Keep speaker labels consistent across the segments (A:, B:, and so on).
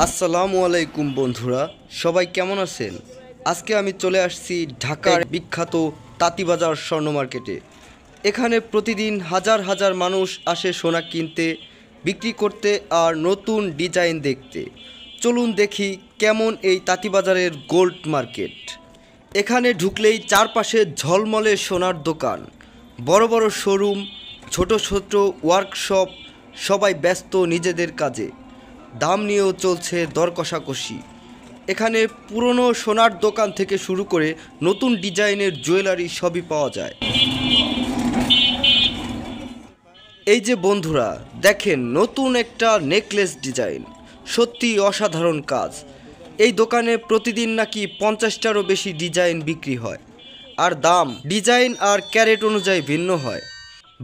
A: আসসালামু আলাইকুম বন্ধুরা, সবাই কেমন আছেন? আজকে আমি চলে আসছি ঢাকার বিখ্যাত তাঁতীবাজার স্বর্ণ মার্কেটে। এখানে প্রতিদিন হাজার হাজার মানুষ আসে সোনা কিনতে, বিক্রি করতে আর নতুন ডিজাইন দেখতে। চলুন দেখি কেমন এই তাঁতীবাজারের গোল্ড মার্কেট। এখানে ঢুকলেই চারপাশে ঝলমলে সোনার দোকান, বড় বড় শোরুম, ছোট ছোট ওয়ার্কশপ, সবাই ব্যস্ত নিজেদের কাজে। দাম নিয়েও চলছে দর কষাকষি। এখানে পুরনো সোনার দোকান থেকে শুরু করে নতুন ডিজাইনের জুয়েলারি সবই পাওয়া যায়। এই যে বন্ধুরা দেখেন, নতুন একটা নেকলেস ডিজাইন, সত্যি অসাধারণ কাজ। এই দোকানে প্রতিদিন নাকি 50টারও বেশি ডিজাইন বিক্রি হয়, আর দাম ডিজাইন আর ক্যারেট অনুযায়ী ভিন্ন হয়।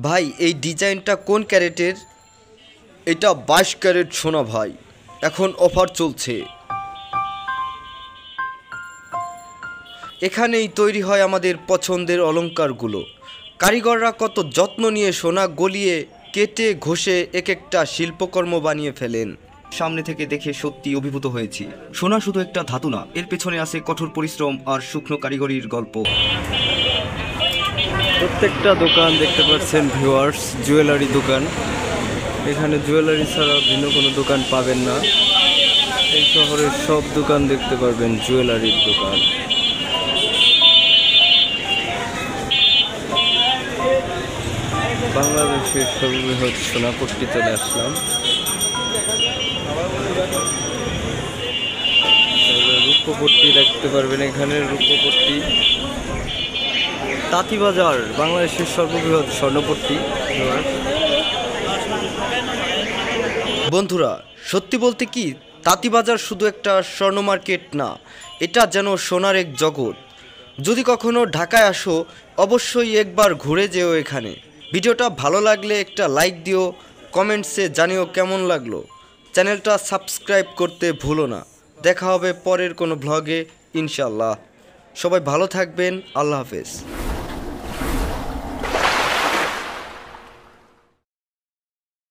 A: ভাই, এই ডিজাইনটা কোন ক্যারেটের? এটা 22 ক্যারেট সোনা ভাই, এখন অফার চলছে। এখানেই তৈরি হয় আমাদের পছন্দের অলংকারগুলো। কারিগররা কত যত্ন নিয়ে সোনা গলিয়ে কেটে ঘষে এক একটা শিল্পকর্ম বানিয়ে ফেলেন।
B: সামনে থেকে দেখে সত্যি অভিভূত হয়েছি। সোনা শুধু একটা ধাতু না, এর পেছনে আছে কঠোর পরিশ্রম আর সূক্ষ্ম কারিগরির গল্প।
C: প্রত্যেকটা দোকান দেখতে পাচ্ছেন ভিউয়ার্স, জুয়েলারি দোকান। এখানে জুয়েলারি ছাড়া ভিন্ন কোনো দোকান পাবেন না। এই শহরের সব দোকান দেখতে পারবেন জুয়েলারির দোকান। বাংলাদেশের সর্ববৃহৎ সোনাপট্টি চলে আসলাম। রূপপট্টি দেখতে পারবেন, এখানে রূপপট্টি। তাঁতীবাজার বাংলাদেশের সর্ববৃহৎ স্বর্ণপট্টি।
A: বন্ধুরা, সত্যি বলতে কি, তাঁতীবাজার শুধু একটা স্বর্ণ মার্কেট না, এটা যেন সোনার এক জগৎ। যদি কখনো ঢাকায় আসো, অবশ্যই একবার ঘুরে যেও এখানে। ভিডিওটা ভালো লাগলে একটা লাইক দিও, কমেন্টসে জানিও কেমন লাগলো। চ্যানেলটা সাবস্ক্রাইব করতে ভুলো না। দেখা হবে পরের কোনো ভ্লগে ইনশাল্লাহ। সবাই ভালো থাকবেন। আল্লাহ হাফেজ।